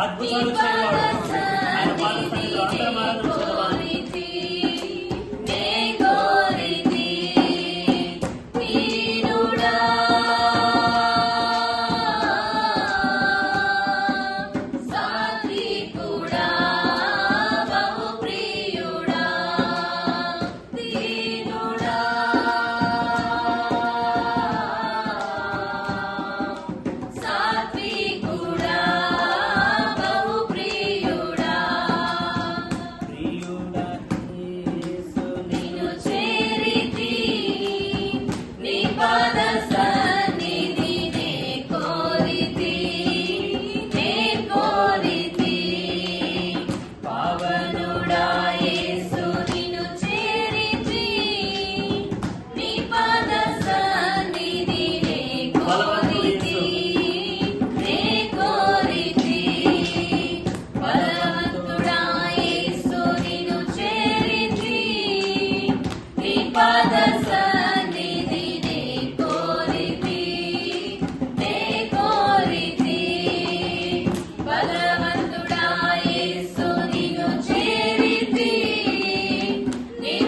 అద్భుతాలు చేయవాడు ఆయన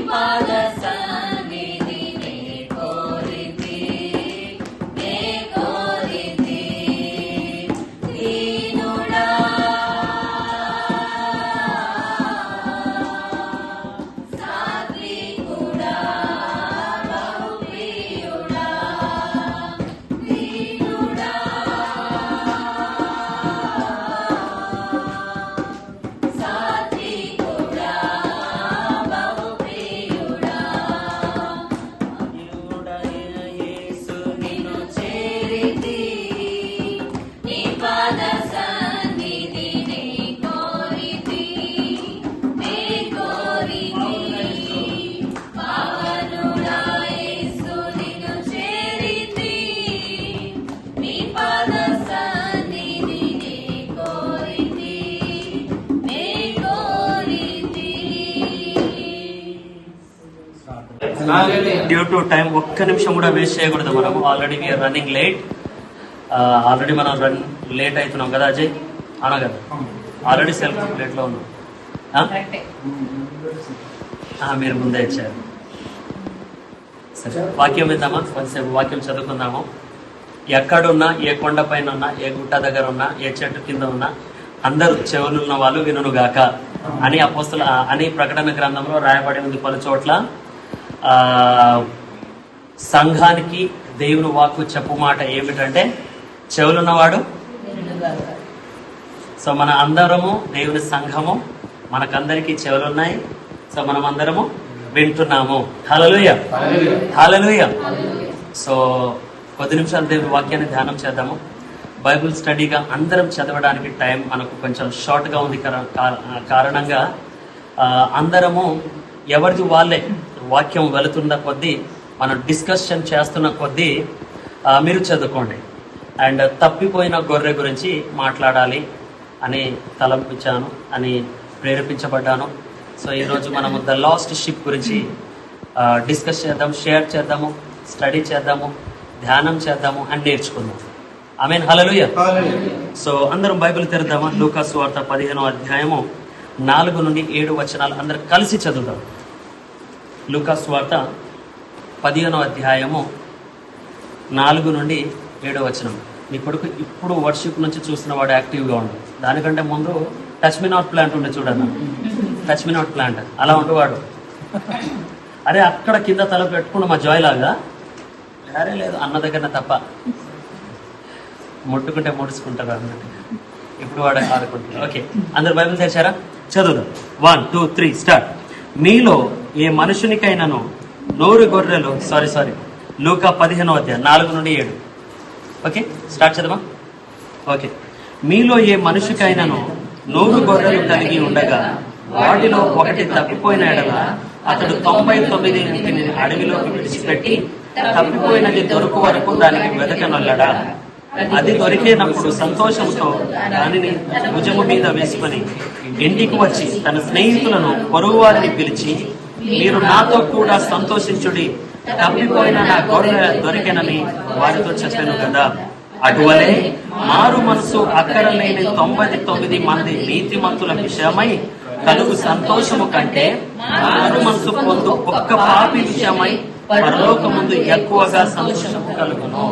పాద సన్నిధిలో అంతర్మాలను చదవాలి. డ్యూ టు టైం ఒక్క నిమిషం కూడా వేస్ట్ చేయకూడదు. మనం already we're running late. Already మనం లేట్ అవుతున్నాం కదా అజయ్ అనా కదా, ఆల్రెడీ సెల్ఫ్ లేట్ లో ఉన్నాం. మీరు ముందే ఇచ్చారు. సరే వాక్యం ఇద్దామా, కొంతసేపు వాక్యం చదువుకుందాము. ఎక్కడున్నా, ఏ కొండ పైన ఉన్నా, ఏ గుట్ట దగ్గర ఉన్నా, ఏ చెట్టు కింద ఉన్నా అందరూ చెవులున్న వాళ్ళు వినుగాక అని అపోస్తల అని ప్రకటన గ్రంథంలో రాయబడి ఉంది పలు చోట్ల. సంఘానికి దేవుని వాక్కు చెప్పు మాట ఏమిటంటే చెవులున్నవాడు. సో మన అందరము దేవుని సంఘము, మనకందరికీ చెవులున్నాయి. సో మనం అందరము వింటున్నాము. హల్లెలూయా, హల్లెలూయా. సో కొద్ది నిమిషాలు దేవుని వాక్యాన్ని ధ్యానం చేద్దాము. బైబిల్ స్టడీగా అందరం చదవడానికి టైం మనకు కొంచెం షార్ట్గా ఉంది కారణంగా అందరము ఎవరిది వాక్యం వెళుతున్న కొద్దీ, మనం డిస్కషన్ చేస్తున్న కొద్దీ మీరు చదువుకోండి. అండ్ తప్పిపోయిన గొర్రె గురించి మాట్లాడాలి అని తలంపించాను, అని ప్రేరేపించబడ్డాను. సో ఈరోజు మనము ద లాస్ట్ షిప్ గురించి డిస్కస్ చేద్దాం, షేర్ చేద్దాము, స్టడీ చేద్దాము, ధ్యానం చేద్దాము అండ్ నేర్చుకుందాం. ఆమేన్, హల్లెలూయా. సో అందరం బైబిల్ తెరుద్దామా? లూకా సువార్త 15వ అధ్యాయము 4 నుండి 7 వచనాలు అందరం కలిసి చదువుదాం. లూకా సువార్త 15వ అధ్యాయము 4 నుండి 7 వచనం. నీ కొడుకు ఇప్పుడు వర్షిప్ నుంచి చూస్తున్న వాడు యాక్టివ్గా ఉండు. దానికంటే ముందు టచ్ మీ నాట్ ప్లాంట్ ఉండే చూడన్న, టచ్ మీ నాట్ ప్లాంట్ అలా ఉండేవాడు. అరే అక్కడ కింద తల పెట్టుకున్న మా జాయ్ లాగా, అరే లేదు అన్న దగ్గర తప్ప, ముట్టుకుంటే ముడుచుకుంటారు అన్నట్టు. ఇప్పుడు వాడు ఆడుకుంటారు. ఓకే, అందరు బైబిల్ తెరిచారా? చదువుదాం. 1 2 3 స్టార్ట్. మీలో ఏ మనుషునికైనాను 100 గొర్రెలు, సారీ లూకా 15వ అధ్యాయం 4 నుండి 7. ఓకే, స్టార్ట్ చేద్దామా? ఓకే. మీలో ఏ మనిషికైనాను 100 గొర్రెలు కలిగి ఉండగా వాటిలో ఒకటి తప్పిపోయిన ఎడల అతడు 99 అడవిలోకి విడిచిపెట్టి తప్పిపోయినది దొరుకు వరకు దానికి వెతకనొల్లడా? అది దొరికినప్పుడు సంతోషంతో దానిని భుజము మీద వేసుకొని ఇంటికి వచ్చి తన స్నేహితులను, పొరుగు వారిని పిలిచి, మీరు నాతో కూడా సంతోషించుడి, తప్పిపోయిన నా గొర్రె దొరికెనని వారితో చెప్పాను కదా. అటువలే మారు మనసు అక్కర లేని 99 మంది నీతిమంతుల విషయమై కలుగు సంతోషము కంటే మారు మనసు పొందు ఒక్క పాపి విషయమై పరలోక ముందు ఎక్కువగా సంతోషము కలుగును.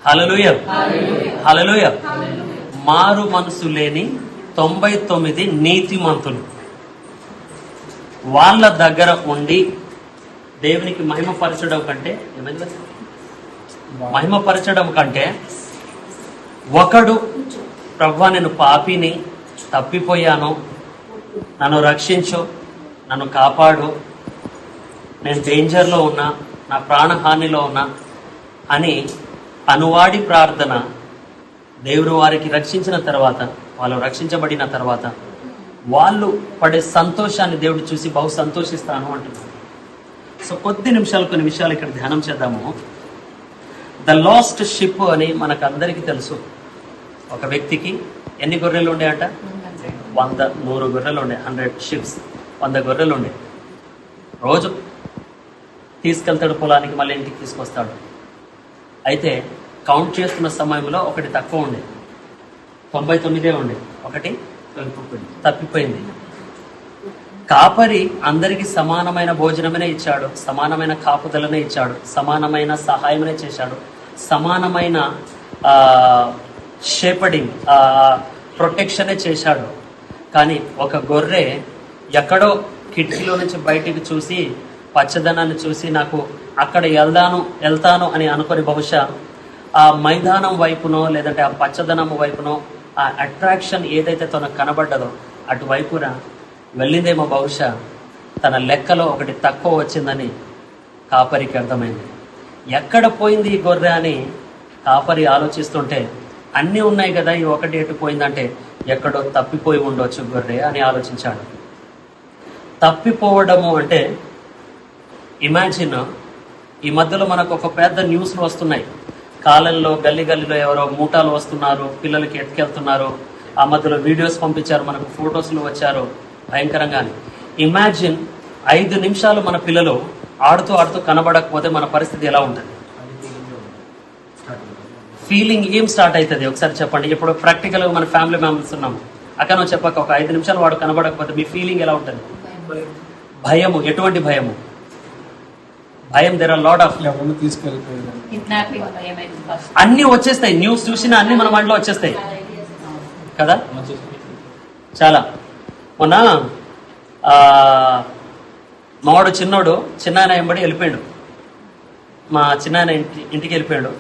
హల్లెలూయా, హల్లెలూయా. మారు మనసు లేని 99 నీతిమంతులు వాళ్ళ దగ్గర ఉండి దేవునికి మహిమపరచడం కంటే, మహిమపరచడం కంటే ఒకడు, ప్రభువా నేను పాపిని, తప్పిపోయాను, నన్ను రక్షించు, నన్ను కాపాడు, నేను డేంజర్లో ఉన్నా, నా ప్రాణహానిలో ఉన్నా అని అనువాడి ప్రార్థన దేవుడు వారికి రక్షించిన తర్వాత, వాళ్ళు రక్షించబడిన తర్వాత వాళ్ళు పడే సంతోషాన్ని దేవుడు చూసి బహు సంతోషిస్తాను అంటున్నాడు. సో కొన్ని విషయాలు ఇక్కడ ధ్యానం చేద్దాము. ద లాస్ట్ షిప్ అని మనకు అందరికీ తెలుసు. ఒక వ్యక్తికి ఎన్ని గొర్రెలు ఉండే అంట? 100 గొర్రెలు ఉండే. 100 షిప్స్, 100 గొర్రెలు ఉండే. రోజు తీసుకెళ్తాడు పొలానికి, మళ్ళీ ఇంటికి తీసుకొస్తాడు. అయితే కౌంట్ చేస్తున్న సమయంలో ఒకటి తక్కువ ఉండే, 99 ఉండే, ఒకటి తప్పిపోయింది. కాపరి అందరికి సమానమైన భోజనమనే ఇచ్చాడు, సమానమైన కాపుదలనే ఇచ్చాడు, సమానమైన సహాయమనే చేశాడు, సమానమైన షేపడింగ్, ప్రొటెక్షనే చేశాడు. కానీ ఒక గొర్రె ఎక్కడో కిటికీలో నుంచి బయటికి చూసి, పచ్చదనాన్ని చూసి, నాకు అక్కడ వెళ్తాను అని అనుకొని బహుశా ఆ మైదానం వైపునో లేదంటే ఆ పచ్చదనం వైపునో ఆ అట్రాక్షన్ ఏదైతే తనకు కనబడ్డదో అటువైపున వెళ్ళిందేమో. బహుశా తన లెక్కలో ఒకటి తక్కువ వచ్చిందని కాపరికి అర్థమైంది. ఎక్కడ పోయింది ఈ గొర్రె అని కాపరి ఆలోచిస్తుంటే, అన్నీ ఉన్నాయి కదా, ఈ ఒకటి ఎటు పోయిందంటే ఎక్కడో తప్పిపోయి ఉండొచ్చు గొర్రె అని ఆలోచించాడు. తప్పిపోవడము అంటే ఇమాజిన్, ఈ మధ్యలో మనకు ఒక పెద్ద న్యూస్లు వస్తున్నాయి. కాలంలో గల్లీలో ఎవరో మూటాలు వస్తున్నారు, పిల్లలకి ఎత్తుకెళ్తున్నారు, ఆ మధ్యలో వీడియోస్ పంపించారు, మనకు ఫొటోస్లు వచ్చారు భయంకరంగా. ఇమాజిన్ 5 నిమిషాలు మన పిల్లలు ఆడుతూ కనబడకపోతే మన పరిస్థితి ఎలా ఉంటుంది? ఫీలింగ్ ఏం స్టార్ట్ అవుతుంది ఒకసారి చెప్పండి. ఇప్పుడు ప్రాక్టికల్గా మన ఫ్యామిలీ మెంబర్స్ ఉన్నాము, అక్కడ నువ్వు చెప్పక ఒక 5 నిమిషాలు వాడు కనబడకపోతే మీ ఫీలింగ్ ఎలా ఉంటుంది? భయము. ఎటువంటి భయము? భయం. దేర్ ఆర్ లాట్ ఆఫ్ అన్ని వచ్చేస్తాయి, న్యూస్ చూసినా అన్ని మన మైండ్లో వచ్చేస్తాయి కదా. చాలా మొన్న మావాడు చిన్నాయన వెంబడి వెళ్ళిపోయాడు. మా చిన్నాయన ఇంటికి వెళ్ళిపోయాడు.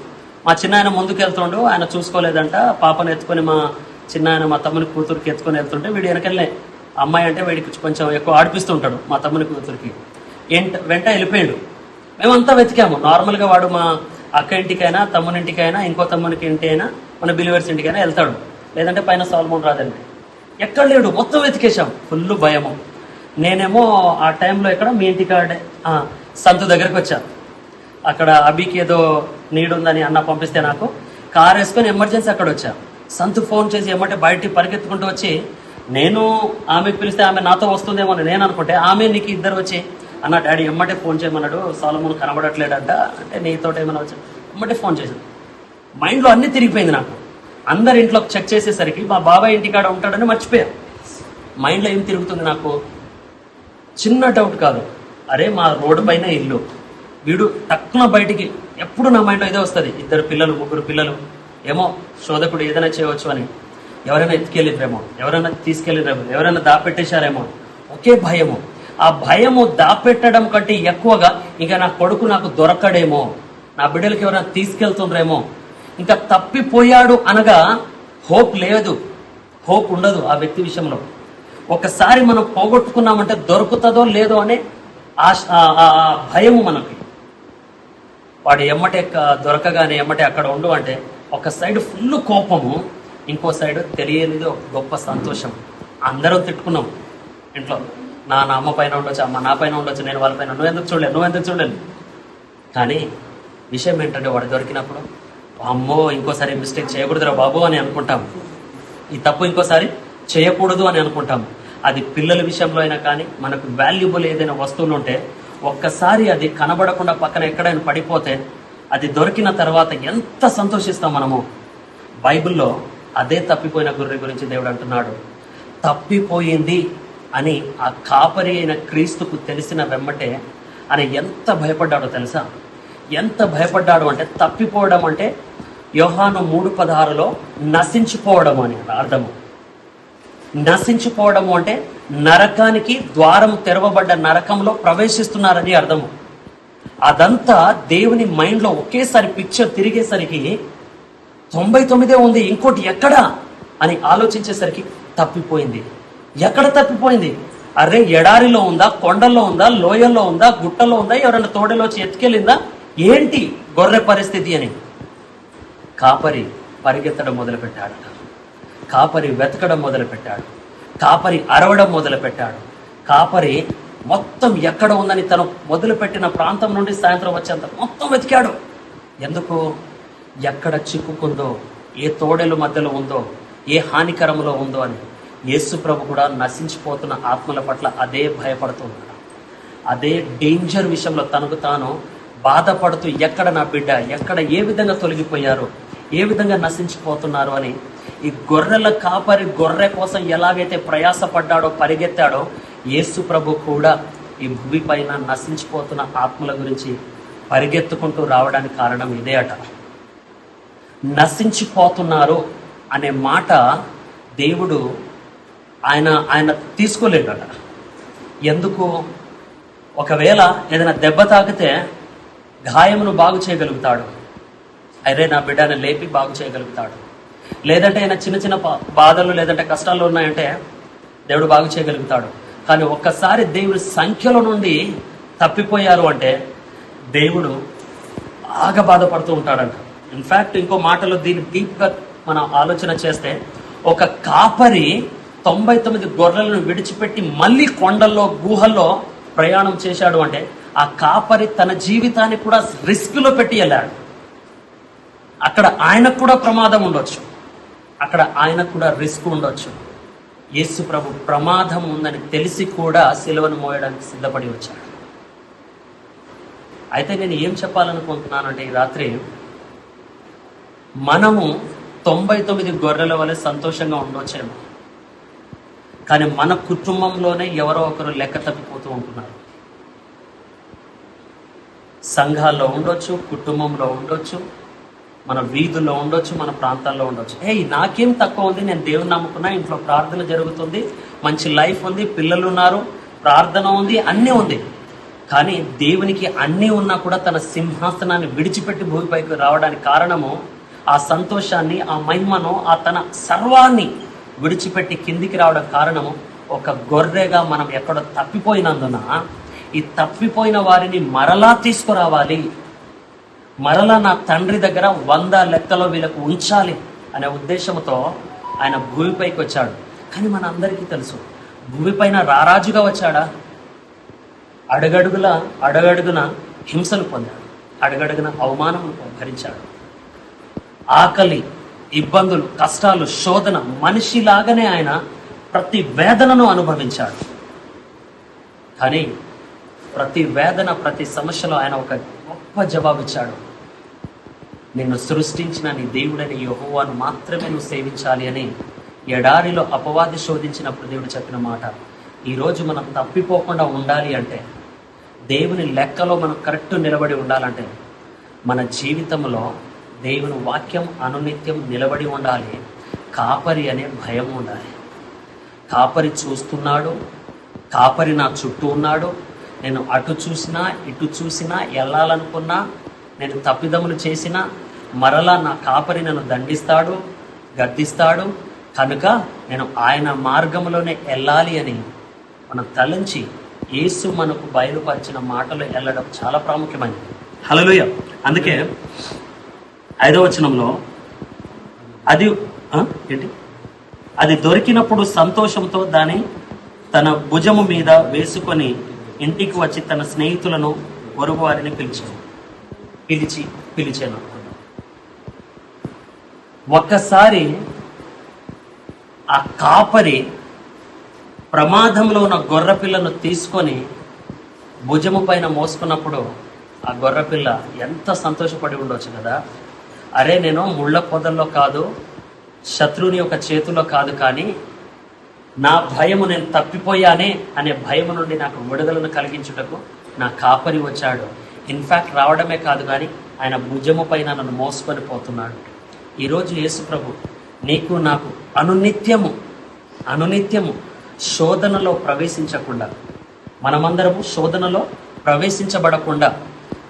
మా చిన్నాయన ముందుకు వెళ్తుండు, ఆయన చూసుకోలేదంట. పాపను ఎత్తుకొని మా చిన్నాయన మా తమ్ముని కూతురికి ఎత్తుకొని వెళ్తుంటే వీడు వెనకెళ్ళే. అమ్మాయి అంటే వీడికి కొంచెం ఎక్కువ ఆడిపిస్తుంటాడు మా తమ్ముని కూతురికి. వెంట వెళ్ళిపోయాడు. మేమంతా వెతికాము. నార్మల్గా వాడు మా అక్క ఇంటికైనా, తమ్ముని ఇంటికైనా, ఇంకో తమ్మునికి ఇంటి అయినా, మన బిలివర్స్ ఇంటికైనా వెళ్తాడు, లేదంటే పైన సాల్మోన్ రాదండి. ఎక్కడ లేడు, మొత్తం వెతికేశాం. ఫుల్ భయము. నేనేమో ఆ టైంలో ఎక్కడ మీ ఇంటికాడే సంతు దగ్గరకు వచ్చా. అక్కడ అభికి ఏదో నీడ్ ఉందని అన్న పంపిస్తే నాకు కార్ వేసుకొని ఎమర్జెన్సీ అక్కడ వచ్చా. సంతు ఫోన్ చేసి ఏమంటే బయటికి పరిగెత్తుకుంటూ వచ్చి, నేను ఆమెకు పిలిస్తే ఆమె నాతో వస్తుందేమో అని నేను అనుకుంటే ఆమె నీకు ఇద్దరు వచ్చి, అన్న డాడీ ఎమ్మటే ఫోన్ చేయమన్నాడు, సొలొమోన్ కనబడట్లేడంట అంటే నీతో ఏమైనా వచ్చా ఎమ్మటే ఫోన్ చేశాను. మైండ్లో అన్నీ తిరిగిపోయింది నాకు. అందరి ఇంట్లో చెక్ చేసేసరికి మా బాబాయ్ ఇంటికాడ ఉంటాడని మర్చిపోయా. మైండ్లో ఏం తిరుగుతుంది నాకు, చిన్న డౌట్ కాదు, అరే మా రోడ్డు పైన ఇల్లు, వీడు తక్కువ బయటికి ఎప్పుడు నా మైండ్లో ఇదే వస్తుంది, ఇద్దరు పిల్లలు ముగ్గురు పిల్లలు, ఏమో శోధకుడు ఏదైనా చేయవచ్చు అని, ఎవరైనా ఎత్తుకెళ్ళిరేమో, ఎవరైనా తీసుకెళ్ళిరేమో, ఎవరైనా దాపెట్టేశారేమో, ఒకే భయము. ఆ భయము దాపెట్టడం కంటే ఎక్కువగా ఇంకా నా కొడుకు నాకు దొరకడేమో, నా బిడ్డలకి ఎవరైనా తీసుకెళ్తుండ్రేమో, ఇంకా తప్పిపోయాడు అనగా హోప్ లేదు, హోప్ ఉండదు ఆ వ్యక్తి విషయంలో. ఒకసారి మనం పోగొట్టుకున్నామంటే దొరుకుతుందో లేదో అనే భయము మనకి. వాడు ఎమ్మటే దొరకగానే ఎమ్మటే అక్కడ ఉండు అంటే ఒక సైడ్ ఫుల్ కోపము, ఇంకో సైడ్ తెలియనిది ఒక గొప్ప సంతోషం. అందరం తిట్టుకున్నాం ఇంట్లో, నా అమ్మ పైన ఉండొచ్చు, అమ్మ నా పైన ఉండొచ్చు, నేను వాళ్ళ పైన, నువ్వెందుకు చూడలేదు. కానీ విషయం ఏంటంటే వాడు దొరికినప్పుడు అమ్మో ఇంకోసారి మిస్టేక్ చేయకూడదురా బాబు అని అనుకుంటాం, ఈ తప్పు ఇంకోసారి చేయకూడదు అని అనుకుంటాం. అది పిల్లల విషయంలో అయినా కానీ, మనకు వాల్యుబుల్ ఏదైనా వస్తువులు ఉంటే ఒక్కసారి అది కనబడకుండా పక్కన ఎక్కడైనా పడిపోతే అది దొరికిన తర్వాత ఎంత సంతోషిస్తాం మనము. బైబిల్లో అదే తప్పిపోయిన గొర్రె గురించి దేవుడు అంటున్నాడు, తప్పిపోయింది అని ఆ కాపరి అయిన క్రీస్తుకు తెలిసిన వెమ్మటే ఆయన ఎంత భయపడ్డాడో తెలుసా? ఎంత భయపడ్డాడు అంటే, తప్పిపోవడం అంటే యోహాను 3:16 నశించిపోవడం అని అర్థము. నశించిపోవడము అంటే నరకానికి ద్వారం తెరవబడ్డ నరకంలో ప్రవేశిస్తున్నారని అర్థము. అదంతా దేవుని మైండ్లో ఒకేసారి పిక్చర్ తిరిగేసరికి 99 ఉంది, ఇంకోటి ఎక్కడా అని ఆలోచించేసరికి తప్పిపోయింది. ఎక్కడ తప్పిపోయింది? అరే ఎడారిలో ఉందా, కొండల్లో ఉందా, లోయల్లో ఉందా, గుట్టలో ఉందా, ఎవరైనా తోడలోచి ఎత్తుకెళ్ళిందా, ఏంటి గొర్రె పరిస్థితి అని కాపరి పరిగెత్తడం మొదలుపెట్టాడు. కాపరి వెతకడం మొదలుపెట్టాడు. కాపరి అరవడం మొదలుపెట్టాడు. కాపరి మొత్తం ఎక్కడ ఉందని తను మొదలుపెట్టిన ప్రాంతం నుండి సాయంత్రం వచ్చేంత మొత్తం వెతికాడు. ఎందుకు? ఎక్కడ చిక్కుకుందో, ఏ తోడెల మధ్యలో ఉందో, ఏ హానికరంలో ఉందో అని. యేసు ప్రభు కూడా నశించిపోతున్న ఆత్మల పట్ల అదే భయపడుతున్నాడు. అదే డేంజర్ విషయంలో తనకు తాను బాధపడుతూ, ఎక్కడ నా బిడ్డ, ఎక్కడ ఏ విధంగా తొలగిపోయారు, ఏ విధంగా నశించిపోతున్నారు అని. ఈ గొర్రెల కాపరి గొర్రె కోసం ఎలాగైతే ప్రయాసపడ్డాడో, పరిగెత్తాడో, యేసు ప్రభు కూడా ఈ భూమి పైన నశించిపోతున్న ఆత్మల గురించి పరిగెత్తుకుంటూ రావడానికి కారణం ఇదే అట. నశించిపోతున్నారు అనే మాట దేవుడు ఆయన తీసుకోలేడట. ఎందుకు? ఒకవేళ ఏదైనా దెబ్బ తాకితే గాయమును బాగు చేయగలుగుతాడు, అరే నా బిడ్డని లేపి బాగు చేయగలుగుతాడు. లేదంటే ఆయన చిన్న చిన్న బాధలు లేదంటే కష్టాలు ఉన్నాయంటే దేవుడు బాగు చేయగలుగుతాడు. కానీ ఒక్కసారి దేవుడి సంఖ్యలో నుండి తప్పిపోయారు అంటే దేవుడు బాగా బాధపడుతూ ఉంటాడంట. ఇన్ఫ్యాక్ట్ ఇంకో మాటలో దీన్ని డీప్గా మనం ఆలోచన చేస్తే, ఒక కాపరి 99 గొర్రెలను విడిచిపెట్టి మళ్ళీ కొండల్లో గుహల్లో ప్రయాణం చేశాడు అంటే ఆ కాపరి తన జీవితాన్ని కూడా రిస్క్లో పెట్టి వెళ్ళాడు. అక్కడ ఆయనకు కూడా ప్రమాదం ఉండొచ్చు, అక్కడ ఆయనకు కూడా రిస్క్ ఉండొచ్చు. యేసు ప్రభు ప్రమాదం ఉందని తెలిసి కూడా సిలువను మోయడానికి సిద్ధపడి వచ్చాడు. అయితే నేను ఏం చెప్పాలనుకుంటున్నానంటే, ఈ రాత్రి మనము 99 గొర్రెల వలె సంతోషంగా ఉండొచ్చేమో, కానీ మన కుటుంబంలోనే ఎవరో ఒకరు లెక్క తప్పిపోతూ ఉంటున్నారు. సంఘాల్లో ఉండొచ్చు, కుటుంబంలో ఉండొచ్చు, మన వీధుల్లో ఉండొచ్చు, మన ప్రాంతాల్లో ఉండొచ్చు. నాకేం తక్కువ ఉంది, నేను దేవుని నమ్ముకున్నా, ఇంట్లో ప్రార్థన జరుగుతుంది, మంచి లైఫ్ ఉంది, పిల్లలు ఉన్నారు, ప్రార్థన ఉంది, అన్నీ ఉంది. కానీ దేవునికి అన్నీ ఉన్నా కూడా తన సింహాసనాన్ని విడిచిపెట్టి భూమిపైకి రావడానికి కారణము, ఆ సంతోషాన్ని, ఆ మహిమను, ఆ తన సర్వాన్ని విడిచిపెట్టి కిందికి రావడం కారణము ఒక గొర్రెగా మనం ఎక్కడో తప్పిపోయినందున ఈ తప్పిపోయిన వారిని మరలా తీసుకురావాలి, మరలా నా తండ్రి దగ్గర 100 లెక్కలో వీళ్ళకు ఉంచాలి అనే ఉద్దేశంతో ఆయన భూమిపైకి వచ్చాడు. కానీ మన అందరికీ తెలుసు, భూమిపైన రారాజుగా వచ్చాడా? అడుగడుగున హింసలు పొందాడు, అడుగడుగున అవమానం భరించాడు. ఆకలి, ఇబ్బందులు, కష్టాలు, శోధన, మనిషిలాగానే ఆయన ప్రతి వేదనను అనుభవించాడు. కానీ ప్రతి వేదన, ప్రతి సమస్యలో ఆయన ఒక గొప్ప జవాబిచ్చాడు. నిన్ను సృష్టించిన నీ దేవుడని యెహోవాను మాత్రమే నువ్వు సేవించాలి అని ఎడారిలో అపవాది శోధించినప్పుడు దేవుడు చెప్పిన మాట. ఈరోజు మనం తప్పిపోకుండా ఉండాలి అంటే, దేవుని లెక్కలో మనం కరెక్ట్ నిలబడి ఉండాలంటే, మన జీవితంలో దేవుని వాక్యం అనునిత్యం నిలబడి ఉండాలి. కాపరి అనే భయం ఉండాలి. కాపరి చూస్తున్నాడు, కాపరి నా చుట్టూ ఉన్నాడు. నేను అటు చూసినా ఇటు చూసినా, వెళ్ళాలనుకున్నా, నేను తప్పిదములు చేసినా మరలా నా కాపరి నన్ను దండిస్తాడు, గద్దిస్తాడు. కనుక నేను ఆయన మార్గంలోనే వెళ్ళాలి అని మనం తలంచి యేసు మనకు బయలుపరిచిన మాటలు వెళ్ళడం చాలా ప్రాముఖ్యమైనది. హల్లెలూయా. అందుకే 5వ వచనంలో అది దొరికినప్పుడు సంతోషంతో దాని తన భుజము మీద వేసుకొని ఇంటికి వచ్చి తన స్నేహితులను పొరుగు వారిని పిలిచాను. ఒక్కసారి ఆ కాపరి ప్రమాదంలో ఉన్న గొర్రెపిల్లను తీసుకొని భుజము పైన మోసుకున్నప్పుడు ఆ గొర్రెపిల్ల ఎంత సంతోషపడి ఉండొచ్చు కదా. అరే, నేను ముళ్ళ పొదల్లో కాదు, శత్రువుని యొక్క చేతిలో కాదు, కానీ నా భయము నేను తప్పిపోయానే అనే భయము నుండి నాకు విడుదలను కలిగించుటకు నా కాపరి వచ్చాడు. ఇన్ఫ్యాక్ట్ రావడమే కాదు, కానీ ఆయన భుజము పైన నన్ను మోసుకొని పోతున్నాడు. ఈరోజు యేసు ప్రభు నీకు నాకు అనునిత్యము శోధనలో ప్రవేశించకుండా, మనమందరము శోధనలో ప్రవేశించబడకుండా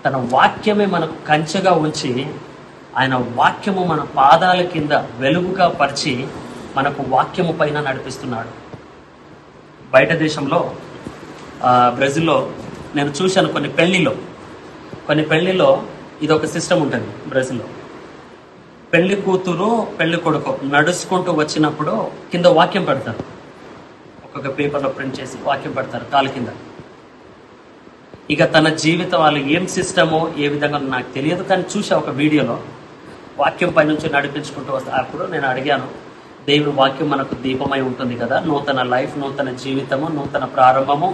తన వాక్యమే మనకు కంచెగా ఉంచి, ఆయన వాక్యము మన పాదాల కింద వెలుగుగా పరిచి మనకు వాక్యము పైన నడిపిస్తున్నాడు. బయట దేశంలో బ్రెజిల్లో నేను చూశాను, కొన్ని పెళ్లిలో ఇది ఒక సిస్టమ్ ఉంటుంది. బ్రెజిల్లో పెళ్లి కూతురు పెళ్లి కొడుకు నడుచుకుంటూ వచ్చినప్పుడు కింద వాక్యం పెడతారు, ఒక్కొక్క పేపర్లో ప్రింట్ చేసి వాక్యం పెడతారు కాలు కింద. ఇక తన జీవితం వాళ్ళు ఏం సిస్టమో ఏ విధంగా నాకు తెలియదు, కానీ చూసా ఒక వీడియోలో వాక్యం పై నుంచి నడిపించుకుంటూ వస్తా. అప్పుడు నేను అడిగాను, దేవుని వాక్యం మనకు దీపమై ఉంటుంది కదా, నూతన లైఫ్, నూతన జీవితము, నూతన ప్రారంభము.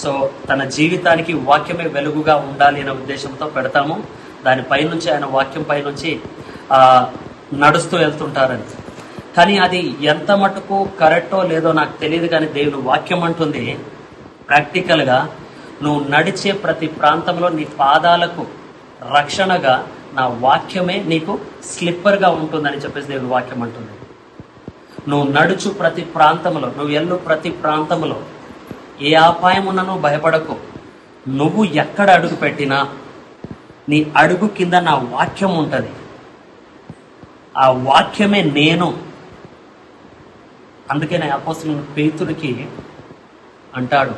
సో తన జీవితానికి వాక్యమే వెలుగుగా ఉండాలి అనే ఉద్దేశంతో పెడతాము. దానిపై నుంచి ఆయన వాక్యం పై నుంచి నడుస్తూ వెళ్తుంటారని. కానీ అది ఎంత మటుకు కరెక్టో లేదో నాకు తెలియదు, కానీ దేవుని వాక్యం అంటుంది ప్రాక్టికల్గా నువ్వు నడిచే ప్రతి ప్రాంతంలో నీ పాదాలకు రక్షణగా నా వాక్యమే నీకు స్లిప్పర్గా ఉంటుందని చెప్పేసి దేవుని వాక్యం అంటుంది. నువ్వు నడుచు ప్రతి ప్రాంతంలో, నువ్వు వెళ్ళు ప్రతి ప్రాంతంలో ఏ అపాయం ఉన్నా నువ్వు భయపడకు. నువ్వు ఎక్కడ అడుగు పెట్టినా నీ అడుగు కింద నా వాక్యం ఉంటుంది. ఆ వాక్యమే నేను. అందుకే నా అపోస్తలుడైన పేతురుకి అంటాడు,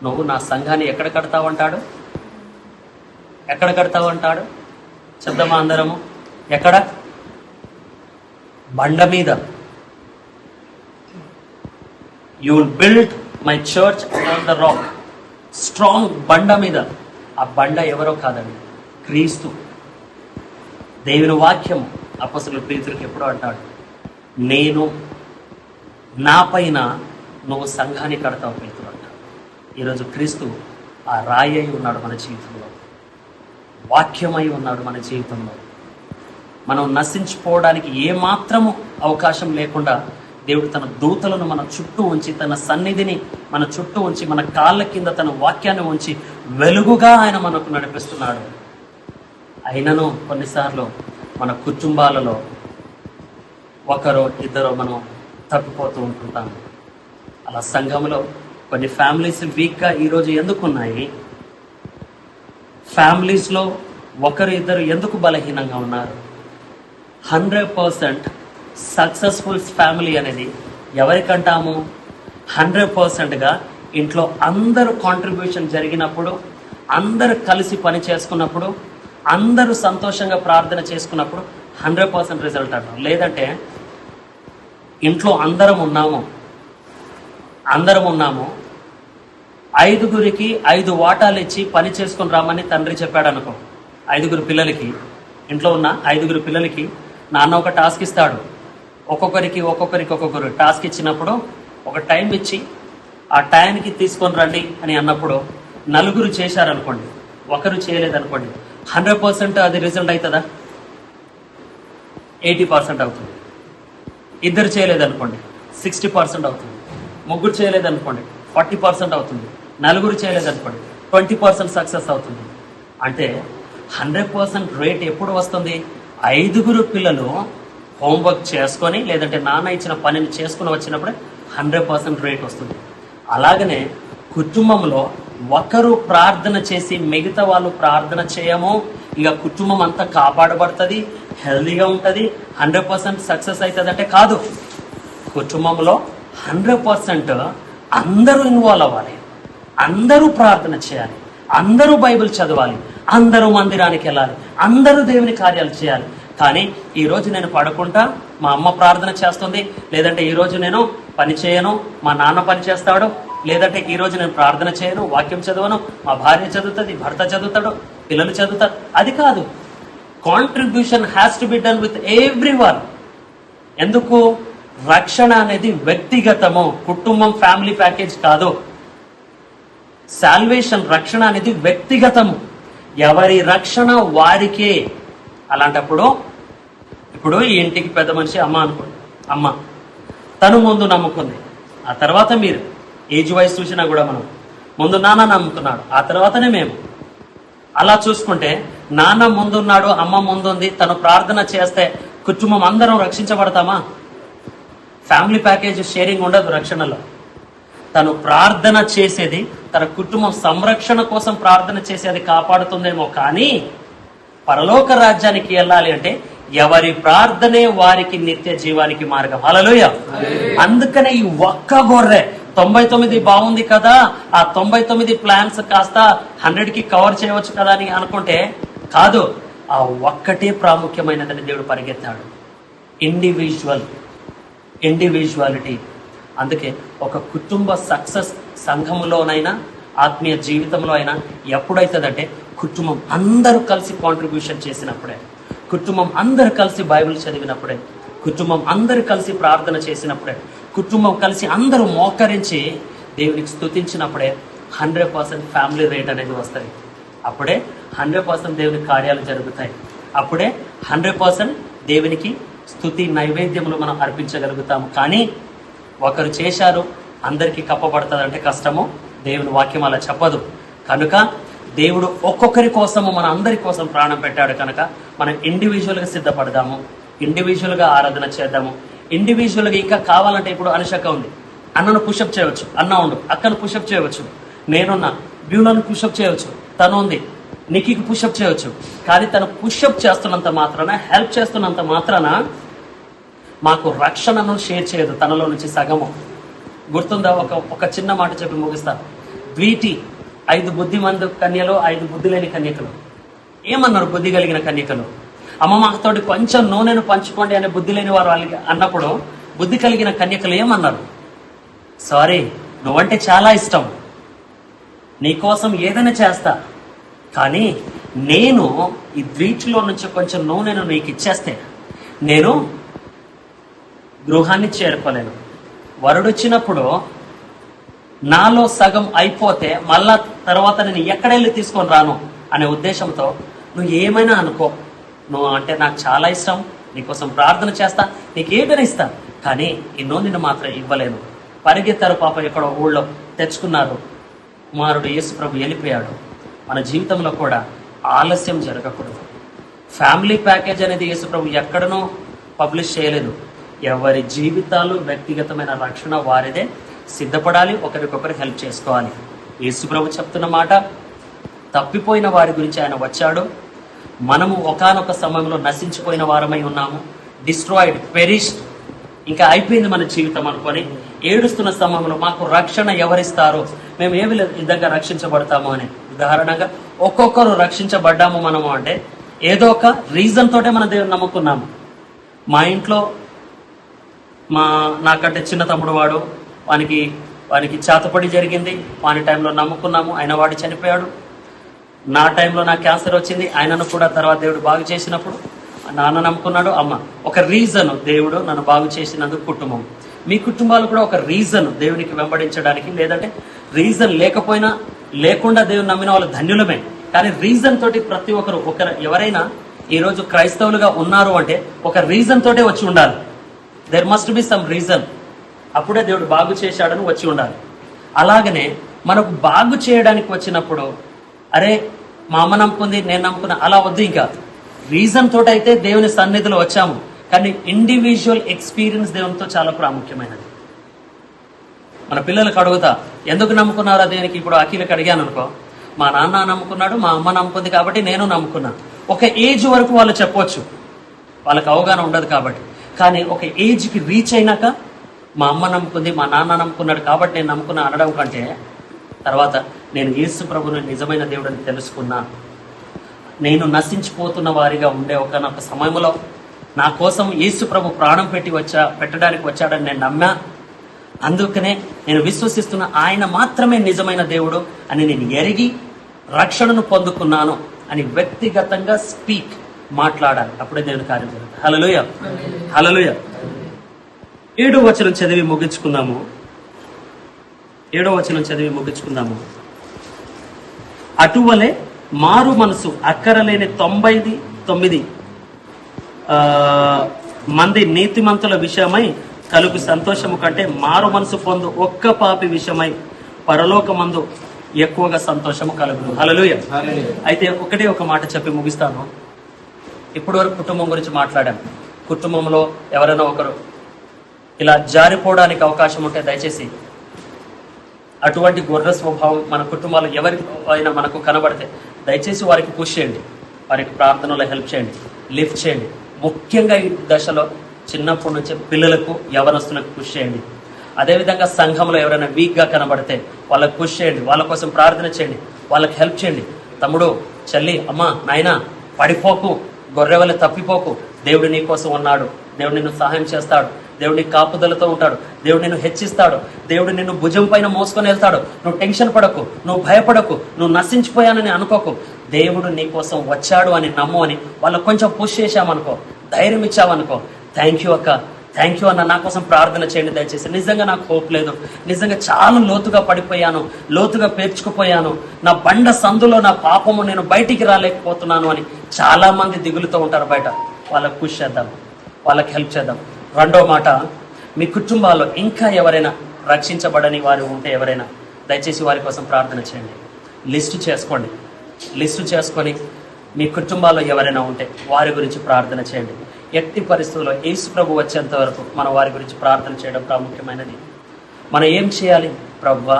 నువ్వు నా సంఘాన్ని ఎక్కడ కడతావంటాడు? ఎక్కడ కడతావంటాడు? చెప్దామా అందరము? ఎక్కడ? బండ మీద. You will build my church on the rock. Strong బండ మీద. ఆ బండ ఎవరో కాదండి, క్రీస్తు. దేవుని వాక్యము. అపోస్తలుడైన పేతురుకి ఎప్పుడో అంటాడు, నేను నా పైన నువ్వు సంఘాన్ని కడతావు పేతురు అంటాడు. ఈరోజు క్రీస్తు ఆ రాయి అయి ఉన్నాడు మన జీవితంలో, వాక్యమై ఉన్నాడు మన జీవితంలో. మనం నశించిపోవడానికి ఏమాత్రము అవకాశం లేకుండా దేవుడు తన దూతలను మన చుట్టూ ఉంచి, తన సన్నిధిని మన చుట్టూ ఉంచి, మన కాళ్ళ కింద తన వాక్యాన్ని ఉంచి వెలుగుగా ఆయన మనకు నడిపిస్తున్నాడు. అయినను కొన్నిసార్లు మన కుటుంబాలలో ఒకరో ఇద్దరో మనం తప్పిపోతూ ఉంటుంటాము. అలా సంఘంలో కొన్ని ఫ్యామిలీస్ వీక్గా ఈరోజు ఎందుకున్నాయి? ఫ్యామిలీస్లో ఒకరు ఇద్దరు ఎందుకు బలహీనంగా ఉన్నారు? 100% సక్సెస్ఫుల్ ఫ్యామిలీ అనేది ఎవరికంటాము? 100%గా ఇంట్లో అందరూ కాంట్రిబ్యూషన్ జరిగినప్పుడు, అందరూ కలిసి పని చేసుకున్నప్పుడు, అందరూ సంతోషంగా ప్రార్థన చేసుకున్నప్పుడు 100% రిజల్ట్ అంటాం. లేదంటే ఇంట్లో అందరం ఉన్నాము, 5గురికి 5 వాటాలు ఇచ్చి పని చేసుకుని రామని తండ్రి చెప్పాడు అనుకో. 5గురు పిల్లలకి, ఇంట్లో ఉన్న 5గురు పిల్లలకి నాన్న ఒక టాస్క్ ఇస్తాడు. ఒక్కొక్కరు టాస్క్ ఇచ్చినప్పుడు ఒక టైం ఇచ్చి ఆ టైంకి తీసుకొని రండి అని అన్నప్పుడు 4 చేశారనుకోండి, 1 చేయలేదనుకోండి, 100% అది రిజల్ట్ అవుతుందా? 80% అవుతుంది. 2 చేయలేదనుకోండి 60% అవుతుంది. 3 చేయలేదనుకోండి 40% అవుతుంది. 4 చేయలేదనుకోండి 20% సక్సెస్ అవుతుంది. అంటే 100% రేట్ ఎప్పుడు వస్తుంది? 5గురు పిల్లలు హోంవర్క్ చేసుకొని లేదంటే నాన్న ఇచ్చిన పనిని చేసుకుని వచ్చినప్పుడే 100% రేట్ వస్తుంది. అలాగనే కుటుంబంలో ఒకరు ప్రార్థన చేసి మిగతా వాళ్ళు ప్రార్థన చేయము, ఇక కుటుంబం అంతా కాపాడబడుతుంది, హెల్దీగా ఉంటుంది, 100% సక్సెస్ అవుతుంది అంటే కాదు. కుటుంబంలో 100% అందరూ ఇన్వాల్వ్ అవ్వాలి, అందరూ ప్రార్థన చేయాలి, అందరూ బైబిల్ చదవాలి, అందరూ మందిరానికి వెళ్ళాలి, అందరూ దేవుని కార్యాలు చేయాలి. కానీ ఈరోజు నేను పడుకుంటా, మా అమ్మ ప్రార్థన చేస్తుంది, లేదంటే ఈరోజు నేను పని చేయను, మా నాన్న పని చేస్తాడు, లేదంటే ఈరోజు నేను ప్రార్థన చేయను, వాక్యం చదవను, మా భార్య చదువుతుంది, భర్త చదువుతాడు, పిల్లలు చదువుతారు. అది కాదు. Contribution has to be done with every one. ఎందుకు? రక్షణ అనేది వ్యక్తిగతము, కుటుంబం ఫ్యామిలీ ప్యాకేజ్ కాదు. సాల్వేషన్, రక్షణ అనేది వ్యక్తిగతము, ఎవరి రక్షణ వారికే. అలాంటప్పుడు ఇప్పుడు ఈ ఇంటికి పెద్ద మనిషి అమ్మ అనుకోండి, అమ్మ తను ముందు నమ్ముకుంది, ఆ తర్వాత మీరు ఏజ్ వైజ్ చూసినా కూడా మనం ముందు నాన్న నమ్ముకున్నాడు, ఆ తర్వాతనే మేము. అలా చూసుకుంటే నాన్న ముందున్నాడు, అమ్మ ముందుంది, తను ప్రార్థన చేస్తే కుటుంబం అందరం రక్షించబడతామా? ఫ్యామిలీ ప్యాకేజ్ షేరింగ్ ఉండదు రక్షణలో. తను ప్రార్థన చేసేది తన కుటుంబం సంరక్షణ కోసం ప్రార్థన చేసేది కాపాడుతుందేమో, కానీ పరలోక రాజ్యానికి వెళ్ళాలి అంటే ఎవరి ప్రార్థనే వారికి నిత్య జీవానికి మార్గం. హల్లెలూయా. అందుకనే ఈ ఒక్క గొర్రె 99 బాగుంది కదా, ఆ 99 ప్లాన్స్ కాస్త 100కి కవర్ చేయవచ్చు కదా అని అనుకుంటే కాదు, ఆ ఒక్కటే ప్రాముఖ్యమైనదని దేవుడు పరిగెత్తాడు. ఇండివిజువాలిటీ. అందుకే ఒక కుటుంబ సక్సెస్ సంఘములోనైనా ఆత్మీయ జీవితంలో అయినా ఎప్పుడైతుందంటే కుటుంబం అందరూ కలిసి కాంట్రిబ్యూషన్ చేసినప్పుడే, కుటుంబం అందరూ కలిసి బైబిల్ చదివినప్పుడే, కుటుంబం అందరూ కలిసి ప్రార్థన చేసినప్పుడే, కుటుంబం కలిసి అందరూ మోకరించి దేవునికి స్తుతించినప్పుడే 100% ఫ్యామిలీ రేట్ అనేది వస్తుంది. అప్పుడే 100% దేవుని కార్యాలు జరుగుతాయి. అప్పుడే 100% దేవునికి స్తుతి నైవేద్యములు మనం అర్పించగలుగుతాము. కానీ ఒకరు చేశారు అందరికీ కప్పబడుతుంది అంటే కష్టము. దేవుని వాక్యం అలా చెప్పదు. కనుక దేవుడు ఒక్కొక్కరి కోసము మన అందరి కోసం ప్రాణం పెట్టాడు. కనుక మనం ఇండివిజువల్గా సిద్ధపడదాము, ఇండివిజువల్గా ఆరాధన చేద్దాము. ఇండివిజువల్గా ఇంకా కావాలంటే ఇప్పుడు అనుషక ఉంది, అన్నను పుషప్ చేయవచ్చు, అన్న ఉండు, అక్కను పుషప్ చేయవచ్చు, నేనున్నా బ్యూలను పుషప్ చేయవచ్చు, తను ఉంది నికీకి పుషప్ చేయవచ్చు. కానీ తను పుషప్ చేస్తున్నంత మాత్రాన, హెల్ప్ చేస్తున్నంత మాత్రాన మాకు రక్షణను షేర్ చేయదు తనలో నుంచి సగము. గుర్తుందా? ఒక చిన్న మాట చెప్పి ముగిస్తా. వీటి 5 బుద్ధిమంతు కన్యలు, 5 బుద్ధి లేని కన్యకలు. ఏమన్నారు బుద్ధి కలిగిన కన్యకలు? అమ్మ మాతోటి కొంచెం నూనెను పంచుకోండి అనే బుద్ధి లేని వారు అన్నప్పుడు బుద్ధి కలిగిన కన్యకలు ఏమన్నారు? సారీ, నువ్వంటే చాలా ఇష్టం, నీకోసం ఏదైనా చేస్తా, కానీ నేను ఈ వీటిలో నుంచి కొంచెం నూనెను నీకు ఇచ్చేస్తే నేను గృహాన్ని చేరుకోలేను. వరుడొచ్చినప్పుడు నాలో సగం అయిపోతే మళ్ళా తర్వాత నేను ఎక్కడెళ్ళి తీసుకొని రాను అనే ఉద్దేశంతో నువ్వు ఏమైనా అనుకో, నువ్వు అంటే నాకు చాలా ఇష్టం, నీకోసం ప్రార్థన చేస్తా, నీకు ఏదైనా ఇస్తా, కానీ ఈ నూనెను మాత్రం ఇవ్వలేను. పరిగెత్తారు పాప, ఎక్కడో ఊళ్ళో తెచ్చుకున్నారు. కుమారుడు యేసు ప్రభు వెళ్ళిపోయాడు. మన జీవితంలో కూడా ఆలస్యం జరగకూడదు. ఫ్యామిలీ ప్యాకేజ్ అనేది యేసు ప్రభు ఎక్కడనో పబ్లిష్ చేయలేదు. ఎవరి జీవితాలు వ్యక్తిగతమైన రక్షణ వారిదే. సిద్ధపడాలి, ఒకరికొకరు హెల్ప్ చేసుకోవాలి. యేసు ప్రభు చెప్తున్న మాట, తప్పిపోయిన వారి గురించి ఆయన వచ్చాడు. మనము ఒకానొక సమయంలో నశించిపోయిన వారమై ఉన్నాము. డిస్ట్రాయిడ్, పెరిష్డ్, ఇంకా అయిపోయింది మన జీవితం అనుకొని ఏడుస్తున్న సమయంలో మాకు రక్షణ ఎవరిస్తారు, మేము ఏ విధంగా రక్షించబడతాము అని. ఉదాహరణగా ఒక్కొక్కరు రక్షించబడ్డాము మనము అంటే ఏదో ఒక రీజన్ తోటే మన దేవుని నమ్ముకున్నాము. మా ఇంట్లో నాకంటే చిన్న తమ్ముడు వాడు, వానికి వానికి చేతపడి జరిగింది, వాని టైంలో నమ్ముకున్నాము, ఆయన వాడు చనిపోయాడు. నా టైంలో నాకు క్యాన్సర్ వచ్చింది, ఆయనను కూడా తర్వాత దేవుడు బాగు చేసినప్పుడు నాన్న నమ్ముకున్నాడు, అమ్మ. ఒక రీజన్ దేవుడు నన్ను బాగు చేసినందుకు కుటుంబం. మీ కుటుంబాలు కూడా ఒక రీజన్ దేవునికి వెంబడించడానికి, లేదంటే రీజన్ లేకుండా దేవుని నమ్మిన వాళ్ళు ధన్యులమే. కానీ రీజన్ తోటి ప్రతి ఒక్కరు ఎవరైనా ఈరోజు క్రైస్తవులుగా ఉన్నారు అంటే ఒక రీజన్ తోటే వచ్చి ఉండాలి. There must be some reason. అప్పుడే దేవుడు బాగు చేశాడని వచ్చి ఉండాలి. అలాగనే మనకు బాగు చేయడానికి వచ్చినప్పుడు అరే మా అమ్మ నమ్ముకుంది, నేను నమ్ముకున్నా, అలా వద్దు. ఇంకా రీజన్ తోటి అయితే దేవుని సన్నిధిలో వచ్చాము, కానీ ఇండివిజువల్ ఎక్స్పీరియన్స్ దేవునితో చాలా ప్రాముఖ్యమైనది. మన పిల్లలకు అడుగుతా, ఎందుకు నమ్ముకున్నారా దేనికి? ఇప్పుడు అఖిలకి అడిగాను అనుకో, మా నాన్న నమ్ముకున్నాడు, మా అమ్మ నమ్ముకుంది కాబట్టి నేను నమ్ముకున్నా. ఒక ఏజ్ వరకు వాళ్ళు చెప్పొచ్చు, వాళ్ళకి అవగాహన ఉండదు కాబట్టి. కానీ ఒక ఏజ్కి రీచ్ అయినాక మా అమ్మ నమ్ముకుంది, మా నాన్న నమ్ముకున్నాడు కాబట్టి నేను నమ్ముకున్నా అనడం కంటే, తర్వాత నేను యేసు ప్రభువుని నిజమైన దేవుడిని తెలుసుకున్నా, నేను నశించిపోతున్న వారిగా ఉండే ఒకనొక సమయంలో నా కోసం యేసు ప్రభు ప్రాణం పెట్టడానికి వచ్చాడని నేను నమ్మా. అందుకనే నేను విశ్వసిస్తున్న ఆయన మాత్రమే నిజమైన దేవుడు అని నేను ఎరిగి రక్షణను పొందుకున్నాను అని వ్యక్తిగతంగా మాట్లాడాలి. అప్పుడే దేవుని కార్యం జరుగుతుంది. హల్లెలూయా, హల్లెలూయా. 7వ వచనం చదివి ముగించుకుందాము. 7వ వచనం చదివి ముగించుకుందాము. అటువలే మారు మనసు అక్కరలేని 99 మంది నీతిమంతుల విషయమై కలుగు సంతోషము కంటే మారు మనసు పొందు ఒక్క పాపి విషయమై పరలోకమందు ఎక్కువగా సంతోషము కలుగును. హల్లెలూయా. అయితే ఒకటే ఒక మాట చెప్పి ముగిస్తాను. ఇప్పటి వరకు కుటుంబం గురించి మాట్లాడాం. కుటుంబంలో ఎవరైనా ఒకరు ఇలా జారిపోవడానికి అవకాశం ఉంటే దయచేసి అటువంటి గొర్రె స్వభావం మన కుటుంబాలు ఎవరికైనా మనకు కనబడితే దయచేసి వారికి పుష్ చేయండి, వారికి ప్రార్థనలో హెల్ప్ చేయండి, లిఫ్ట్ చేయండి. ముఖ్యంగా ఈ దశలో చిన్నప్పటి నుంచి పిల్లలకు, యవనస్తులకు పుష్ చేయండి. అదేవిధంగా సంఘంలో ఎవరైనా వీక్గా కనబడితే వాళ్ళకి పుష్ చేయండి, వాళ్ళ కోసం ప్రార్థన చేయండి, వాళ్ళకి హెల్ప్ చేయండి. తమ్ముడు, చెల్లి, అమ్మ, నాయన, పడిపోకు, గొర్రెవలె తప్పిపోకు. దేవుడు నీ కోసం ఉన్నాడు, దేవుడు నిన్ను సహాయం చేస్తాడు, దేవుడు నీ కాపుదలతో ఉంటాడు, దేవుడు నిన్ను హెచ్చిస్తాడు, దేవుడు నిన్ను భుజం పైన మోసుకొని వెళ్తాడు. నువ్వు టెన్షన్ పడకు, నువ్వు భయపడకు, నువ్వు నశించిపోయానని అనుకోకు. దేవుడు నీ కోసం వచ్చాడు అని నమ్ము అని వాళ్ళకు కొంచెం పుష్ చేశామనుకో, ధైర్యం ఇచ్చామనుకో, థ్యాంక్ యూ అక్క, థ్యాంక్ యూ అన్న, నా కోసం ప్రార్థన చేయండి దయచేసి. నిజంగా నాకు హోప్ లేదు, నిజంగా చాలా లోతుగా పడిపోయాను, లోతుగా పేర్చుకుపోయాను, నా బండ సందులో నా పాపము, నేను బయటికి రాలేకపోతున్నాను అని చాలా మంది దిగులుతో ఉంటారు బయట. వాళ్ళకి పుష్ చేద్దాం, వాళ్ళకి హెల్ప్ చేద్దాం. రెండో మాట, మీ కుటుంబాల్లో ఇంకా ఎవరైనా రక్షించబడని వారు ఉంటే ఎవరైనా దయచేసి వారి కోసం ప్రార్థన చేయండి. లిస్టు చేసుకోండి, లిస్టు చేసుకొని మీ కుటుంబాల్లో ఎవరైనా ఉంటే వారి గురించి ప్రార్థన చేయండి. ఎట్టి పరిస్థితుల్లో యేసు ప్రభు వచ్చేంత వరకు మనం వారి గురించి ప్రార్థన చేయడం ప్రాముఖ్యమైనది. మనం ఏం చేయాలి? ప్రభువా,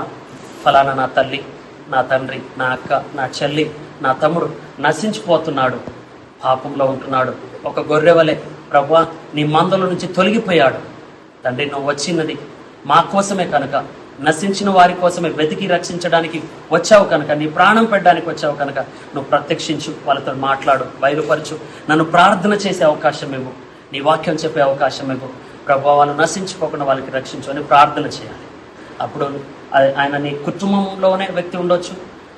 ఫలానా నా తల్లి, నా తండ్రి, నా అక్క, నా చెల్లి, నా తమ్ముడు నశించిపోతున్నాడు, పాపంలో ఉంటున్నాడు, ఒక గొర్రెవలే ప్రభువా నీ మందల నుంచి తొలగిపోయాడు. తండ్రి, నువ్వు వచ్చినది మా కోసమే కనుక, నశించిన వారి కోసమే వెతికి రక్షించడానికి వచ్చావు కనుక, నీ ప్రాణం పెట్టడానికి వచ్చావు కనుక నువ్వు ప్రత్యక్షించు, వాళ్ళతో మాట్లాడు, బయలుపరచు, నన్ను ప్రార్థన చేసే అవకాశం ఇవ్వు, నీ వాక్యం చెప్పే అవకాశం ఇవ్వు ప్రభువా, వాళ్ళు నశించుకోకుండా వాళ్ళకి రక్షించు అని ప్రార్థన చేయాలి. అప్పుడు ఆయన నీ కుటుంబంలోనే వ్యక్తి ఉండొచ్చు,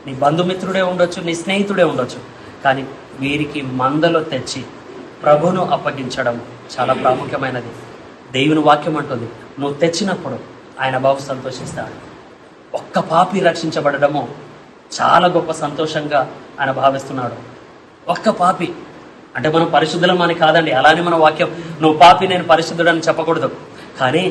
నీ బంధుమిత్రుడే ఉండొచ్చు, నీ స్నేహితుడే ఉండొచ్చు, కానీ వీరికి మందలో తెచ్చి ప్రభువును అప్పగించడం చాలా ప్రాముఖ్యమైనది. దేవుని వాక్యం అంటుంది, నువ్వు తెచ్చినప్పుడు ఆయన బాబు సంతోషిస్తాడు. ఒక్క పాపి రక్షించబడము చాలా గొప్ప సంతోషంగా ఆయన భావిస్తున్నాడు. ఒక్క పాపి అంటే మనం పరిశుద్ధులం అని కాదండి, అలానే మన వాక్యం నువ్వు పాపి నేను పరిశుద్ధుడని చెప్పకూడదు. కానీ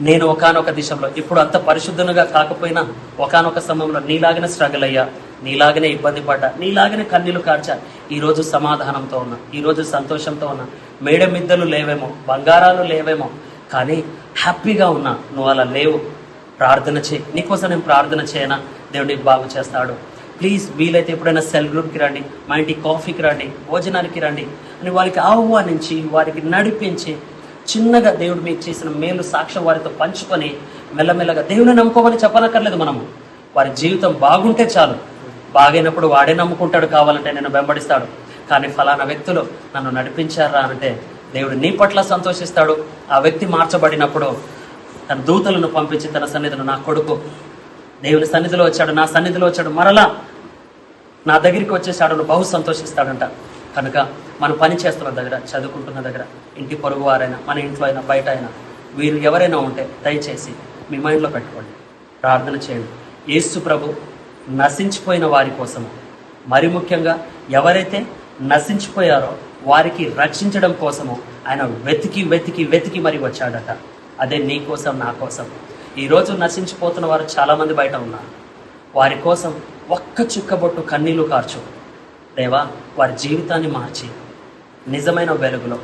నేను ఒకానొక దిశలో ఇప్పుడు అంత పరిశుద్ధునిగా కాకపోయినా ఒకానొక సమయంలో నీలాగనే స్ట్రగుల్ అయ్యా, నీలాగనే ఇబ్బంది పడ్డా, నీలాగనే కన్నీళ్లు కార్చా. ఈరోజు సమాధానంతో ఉన్నా, ఈరోజు సంతోషంతో ఉన్నా. మేడం మిద్దలు లేవేమో, బంగారాలు లేవేమో, కానీ హ్యాపీగా ఉన్నా. నువ్వు అలా లేవు, ప్రార్థన చేయి. నీకోసం నేను ప్రార్థన చేయనా, దేవుడు నీకు బాగు చేస్తాడు. ప్లీజ్ వీలైతే ఎప్పుడైనా సెల్ గ్రూప్కి రండి, మా ఇంటికి కాఫీకి రండి, భోజనానికి రండి అని వారికి ఆహ్వానించి, వారికి నడిపించి, చిన్నగా దేవుడు మీకు చేసిన మేలు సాక్ష్యం వారితో పంచుకొని మెల్లమెల్లగా దేవుని నమ్ముకోమని చెప్పనక్కర్లేదు. మనము వారి జీవితం బాగుంటే చాలు. బాగైనప్పుడు వాడే నమ్ముకుంటాడు, కావాలంటే నేను వెంబడిస్తాడు. కానీ ఫలానా వ్యక్తులు నన్ను నడిపించారా అంటే దేవుడు నీ పట్ల సంతోషిస్తాడు. ఆ వ్యక్తి మార్చబడినప్పుడు తన దూతలను పంపించి తన సన్నిధిలో నా కొడుకు దేవుని సన్నిధిలో వచ్చాడు, నా సన్నిధిలో వచ్చాడు, మరలా నా దగ్గరికి వచ్చేసాడు, బహు సంతోషిస్తాడంట. కనుక మనం పని చేస్తున్న దగ్గర, చదువుకుంటున్న దగ్గర, ఇంటి పొరుగు వారైనా, మన ఇంట్లో అయినా, బయట అయినా, వీరు ఎవరైనా ఉంటే దయచేసి మీ మైండ్లో పెట్టుకోండి, ప్రార్థన చేయండి. యేసు ప్రభు నశించిపోయిన వారి కోసము, మరి ముఖ్యంగా ఎవరైతే నశించిపోయారో వారికి రక్షించడం కోసము ఆయన వెతికి వెతికి వెతికి మరి వచ్చాడట. అదే నీ కోసం, నా కోసం. ఈరోజు నశించిపోతున్న వారు చాలామంది బయట ఉన్నారు. వారి కోసం ఒక్క చుక్కబొట్టు కన్నీళ్లు కార్చు. దేవా, వారి జీవితాన్ని మార్చి నిజమైన వెలుగులో,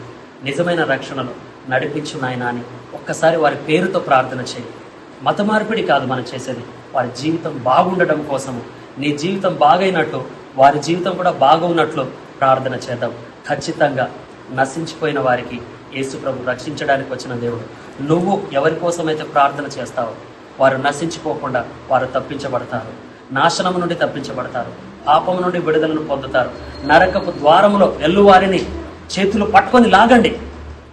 నిజమైన రక్షణలో నడిపించు నాయనా అని ఒక్కసారి వారి పేరుతో ప్రార్థన చేయి. మత మార్పిడి కాదు మనం చేసేది, వారి జీవితం బాగుండడం కోసము. నీ జీవితం బాగైనట్టు వారి జీవితం కూడా బాగున్నట్లు ప్రార్థన చేద్దాం. ఖచ్చితంగా నశించిపోయిన వారికి యేసు ప్రభు రక్షించడానికి వచ్చిన దేవుడు. నువ్వు ఎవరి కోసమైతే ప్రార్థన చేస్తావో వారు నశించిపోకుండా వారు తప్పించబడతారు, నాశనం నుండి తప్పించబడతారు, పాపం నుండి విడుదలను పొందుతారు. నరకపు ద్వారములో వెల్లువారిని చేతులు పట్టుకొని లాగండి,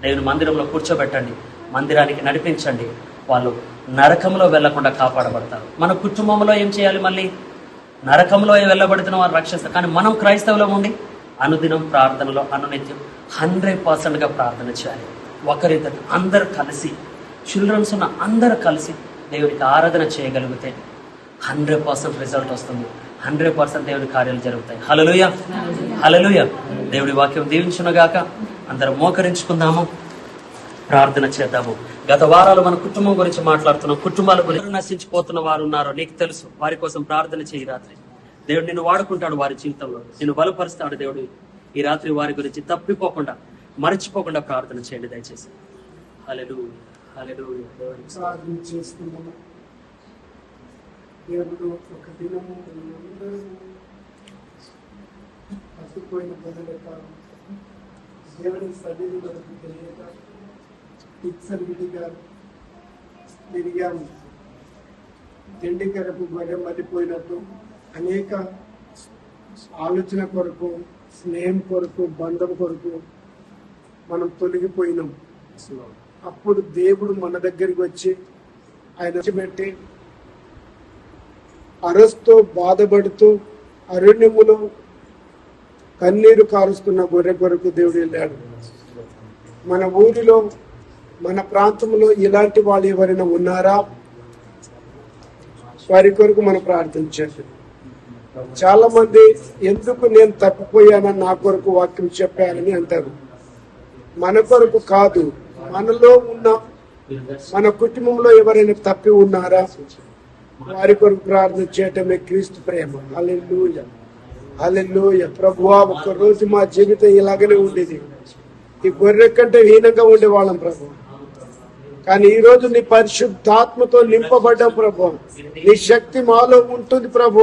దేవుని మందిరంలో కూర్చోబెట్టండి, మందిరానికి నడిపించండి. వాళ్ళు నరకంలో వెళ్లకుండా కాపాడబడతారు. మన కుటుంబంలో ఏం చేయాలి? మళ్ళీ నరకంలో వెళ్ళబడుతున్న వారు రక్షిస్తారు. కానీ మనం క్రైస్తవులో ఉండి అనుదినం ప్రార్థనలో అనునిత్యం 100%గా ప్రార్థన చేయాలి. ఒకరిద్దరు అందరు కలిసి, చిల్డ్రన్స్ ఉన్న అందరూ కలిసి దేవునికి ఆరాధన చేయగలిగితే 100% రిజల్ట్ వస్తుంది. 100% దేవుని కార్యాలు జరుగుతాయి. హల్లెలూయా, హల్లెలూయా. దేవుడి వాక్యం దీవించునుగాక. అందరం మోకరించుకుందాము, ప్రార్థన చేద్దాము. గత వారాలు మన కుటుంబం గురించి మాట్లాడుతున్నాం. కుటుంబాల గురించి నశించిపోతున్న వారు ఉన్నారో నీకు తెలుసు. వారి కోసం ప్రార్థన చేయి. రాత్రి దేవుడు నిన్ను వాడుకుంటాడు, వారి జీవితంలో నిన్ను బలపరుస్తాడు. దేవుడు ఈ రాత్రి వారి గురించి తప్పిపోకుండా, మరచిపోకుండా ప్రార్థన చేయండి దయచేసి. హల్లెలూయా, హల్లెలూయా. ప్రార్థన చేస్తున్నాము. దేవుడు ఒక దినము అతుపోయిన బదులక దేవుని సన్నిధి మనకు తెలియక విడిగా తిరిగాము. తిండి కరకు గొర్రె మళ్ళీపోయినట్టు అనేక ఆలోచన కొరకు, స్నేహం కొరకు, బంధం కొరకు మనం తొలగిపోయినాం. అప్పుడు దేవుడు మన దగ్గరికి వచ్చి ఆయన పెట్టి అరస్తో బాధపడుతూ అరణ్యములో కన్నీరు కారుస్తున్న గొర్రె కొరకు దేవుడు వెళ్ళాడు. మన ఊరిలో, మన ప్రాంతంలో ఇలాంటి వాళ్ళు ఎవరైనా ఉన్నారా? వారి కొరకు మనం ప్రార్థించాలి. చాలా మంది ఎందుకు నేను తప్పిపోయానని నా కొరకు వాక్యం చెప్పారని అంటారు. మన కొరకు కాదు, మనలో ఉన్న, మన కుటుంబంలో ఎవరైనా తప్పి ఉన్నారా? వారి కొరకు ప్రార్థన చేయటమే క్రీస్తు ప్రేమ. హల్లెలూయా, హల్లెలూయా. ప్రభువా, ఒక్క రోజు మా జీవితం ఇలాగనే ఉండేది. ఈ గొర్రె కంటే హీనంగా ఉండేవాళ్ళం ప్రభు. కానీ ఈ రోజు నీ పరిశుద్ధాత్మతో నింపబడ్డాం ప్రభు. నీ శక్తి మాలో ఉంటుంది ప్రభు.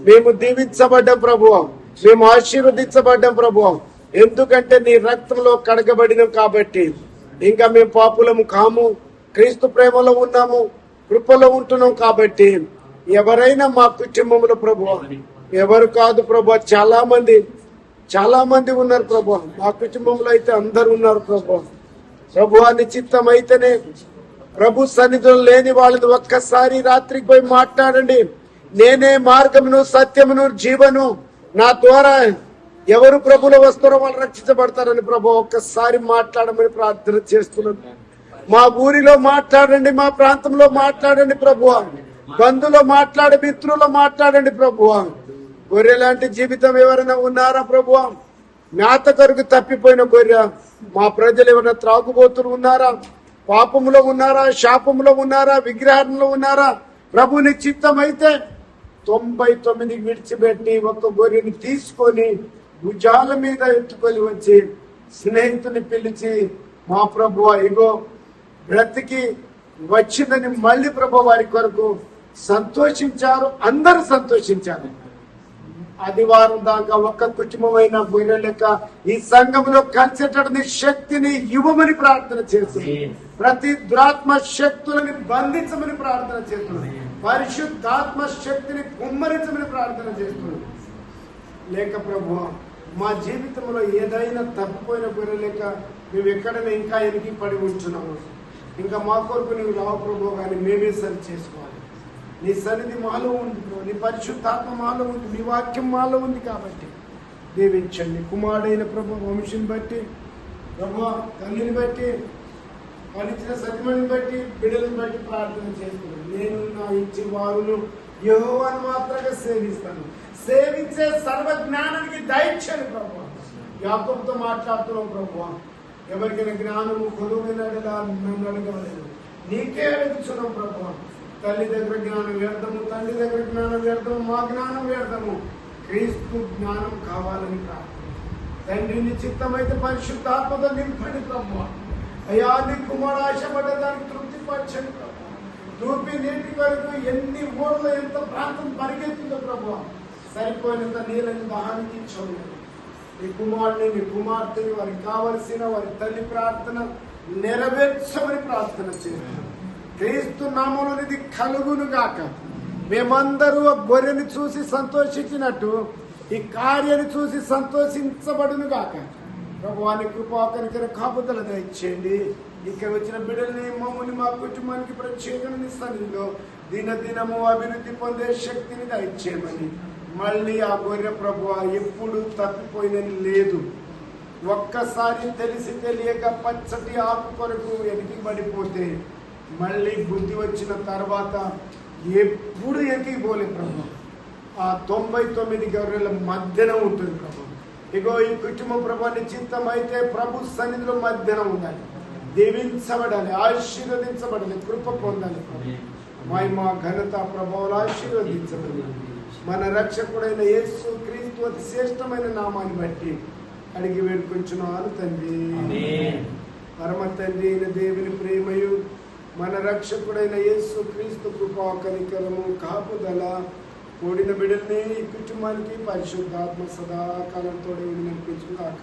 మేము దీవించబడ్డాం ప్రభు, మేము ఆశీర్వదించబడ్డాం ప్రభు. ఎందుకంటే నీ రక్తంలో కడగబడినాం కాబట్టి. ఇంకా మేము పాపులము కాము, క్రీస్తు ప్రేమలో ఉన్నాము, కృపలో ఉంటున్నాం కాబట్టి. ఎవరైనా మా కుటుంబంలో ప్రభు, ఎవరు కాదు ప్రభు, చాలా మంది ఉన్నారు ప్రభు. మా కుటుంబంలో అయితే అందరు ఉన్నారు ప్రభు. ప్రభు అని చిత్తం అయితేనే ప్రభు సన్నిధిలో లేని వాళ్ళని ఒక్కసారి రాత్రికి పోయి మాట్లాడండి. నేనే మార్గమును, సత్యమును, జీవను, నా ద్వారా ఎవరు ప్రభులో వస్తారో వాళ్ళు రక్షించబడతారని ప్రభు ఒక్కసారి మాట్లాడమని ప్రార్థన చేస్తున్నాను. మా ఊరిలో మాట్లాడండి, మా ప్రాంతంలో మాట్లాడండి ప్రభు, బంధువులో మాట్లాడి, మిత్రుల్లో మాట్లాడండి ప్రభు. గొర్రె లాంటి జీవితం ఎవరైనా ఉన్నారా ప్రభు? మేత కొరకు తప్పిపోయిన గొర్రె. మా ప్రజలు ఎవరైనా త్రాగుబోతులు ఉన్నారా? పాపంలో ఉన్నారా? శాపంలో ఉన్నారా? విగ్రహంలో ఉన్నారా? ప్రభుని చిత్తం అయితే 99 విడిచిపెట్టి ఒక్క గొర్రెని తీసుకొని భుజాల మీద ఎత్తుకొని వచ్చి స్నేహితుని పిలిచి, మా ప్రభు ఇగో బ్రతికి వచ్చిందని మళ్ళీ ప్రభు వారి కొరకు సంతోషించారు. అందరూ సంతోషించారు. ఆదివారం దాకా ఒక్క కుటుంబమైన గొర్రె లెక్క ఈ సంఘంలో కలిసేటటువంటి శక్తిని ఇవ్వమని ప్రార్థన చేస్తుంది. ప్రతి దురాత్మ శక్తులని బంధించమని ప్రార్థన చేస్తుంది. పరిశుద్ధాత్మ శక్తిని కుమ్మరించమని ప్రార్థన చేస్తుంది. లేక ప్రభు, మా జీవితంలో ఏదైనా తప్పిపోయిన గొర్రె లెక్క మేము ఎక్కడైనా ఇంకా ఎనికి పడి ఉంటున్నాము. ఇంకా మా కొరకు నువ్వు రావు ప్రభు, కానీ మేమే సరి చేసుకోవాలి. నీ సన్నిధి మాలో ఉంది ప్రభు, నీ పరిశుద్ధాత్మ మాలో ఉంది, నీ వాక్యం మాలో ఉంది. కాబట్టి దీవించండి. కుమారుడైన ప్రభు వంశుని బట్టి, ప్రభు తల్లిని బట్టి, వారిచ్చిన సత్యమని బట్టి, బిడ్డలను బట్టి ప్రార్థన చేస్తున్నాను. నేను నా ఇచ్చి వారును యెహోవాను మాత్రమే సేవిస్తాను. సేవించే సర్వజ్ఞానానికి దయచేయండి ప్రభు. యాకోబుతో మాట్లాడుతున్నాం ప్రభు, ఎవరికైనా జ్ఞానము కొలువైన నన్ను అడగలేదు, నీకే అడుగుతున్నాం ప్రభు. తల్లి దగ్గర జ్ఞానం వ్యర్థము, తండ్రి దగ్గర జ్ఞానం వ్యర్థము, మా జ్ఞానం వ్యర్థము. క్రీస్తు జ్ఞానం కావాలని ప్రార్థన. తండ్రిని చిత్తమైతే పరిశుద్ధాత్మతో నింపండి ప్రభు. అయ్యా నీ కుమారుడు ఆశపడ్డ దానికి తృప్తి పరచండి ప్రభు. తూర్పి నీటి వరకు ఎన్ని ఊర్లో ఎంత ప్రాంతం పరిగెత్తుందో ప్రభు, సరిపోయినంత నీళ్ళని దానికి ఇచ్చలేదు. నీ కుమారుని, నీ కుమార్తెని, వారికి కావలసిన వారి తల్లి ప్రార్థన నెరవేర్చమని ప్రార్థన చేస్తున్నాం. క్రీస్తు నామములో ఇది కలుగును గాక. మేమందరూ ఆ గొర్రెని చూసి సంతోషించినట్టు ఈ కార్యాన్ని చూసి సంతోషించబడును గాక. ప్రభువాని కృపాకరికర కాపుదల దయచేయండి. ఇక్కడ వచ్చిన బిడ్డల్ని, మమ్మల్ని, మా కుటుంబానికి ప్రత్యేకమైన సన్నిధిలో దినదినము అభివృద్ధి పొందే శక్తిని దయచేయమని. మళ్ళీ ఆ గొర్రె ప్రభు ఎప్పుడు తప్పిపోయినని లేదు. ఒక్కసారి తెలిసి తెలియక పచ్చటి ఆకు కొరకు ఎనికిబడిపోతే మళ్ళీ బుద్ధి వచ్చిన తర్వాత ఎప్పుడు ఎనికిపోలే ప్రభు. ఆ 99 గొర్రెల మధ్యన ఉంటుంది ప్రభు. ఇగో ఈ కుటుంబ ప్రభు నిశ్చిత్తం అయితే ప్రభు సన్నిధిలో మధ్యన ఉండాలి, దీవించబడాలి, ఆశీర్వదించబడాలి, కృప పొందాలి. మహిమ ఘనత ప్రభావాలు ఆశీర్వదించబడాలి. మన రక్షకుడైన యేసు క్రీస్తు అతి శ్రేష్టమైన నామాన్ని బట్టి అడిగి వేడుకొంచున్నాను తండ్రి. పరమ తండ్రి అయిన దేవుని ప్రేమయు, మన రక్షకుడైన యేసు క్రీస్తు కృపా కనికరము కాపుదల కూడిన బిడ్డల్ని, ఈ కుటుంబానికి పరిశుద్ధాత్మ సదాకాలంతో నడిపించుగాక.